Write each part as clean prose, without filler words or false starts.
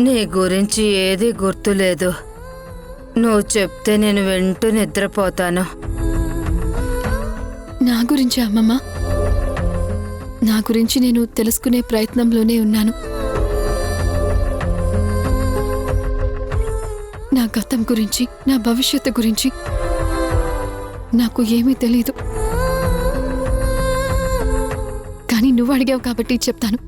నీ గురించి ఏది గుర్తులేదు. నువ్వు చెప్తే నేను వెంటూ నిద్రపోతాను. నా గురించి అమ్మమ్మ, నా గురించి నేను తెలుసుకునే ప్రయత్నంలోనే ఉన్నాను. నా గతం గురించి, నా భవిష్యత్తు గురించి నాకు ఏమీ తెలీదు. కానీ నువ్వు అడిగావు కాబట్టి చెప్తాను.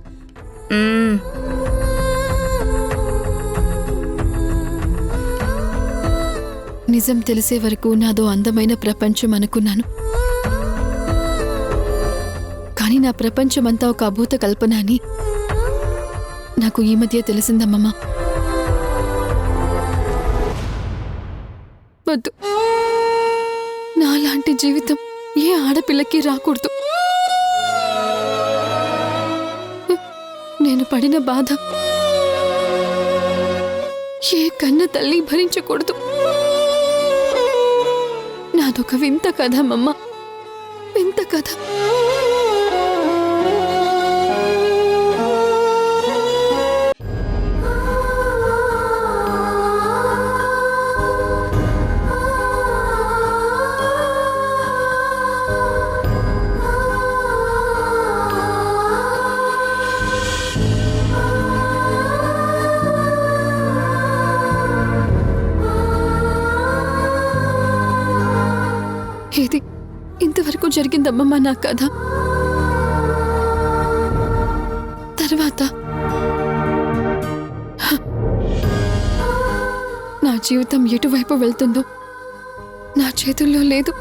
నిజం తెలిసే వరకు నాదో అందమైన ప్రపంచం అనుకున్నాను. కానీ నా ప్రపంచమంతా ఒక అభూత కల్పన అని నాకు ఈ మధ్య తెలిసిందమ్మమ్మ. వద్దు, నాలాంటి జీవితం ఏ ఆడపిల్లకి రాకూడదు. నేను పడిన బాధ ఏ కన్న తల్లి భరించకూడదు. నాదొక వింత కథ అమ్మమ్మ, వింత కథ. ఇది ఇంతవరకు జరిగిందమ్మమ్మ నా కథ. తర్వాత నా జీవితం ఎటువైపు వెళ్తుందో నా చేతుల్లో లేదు.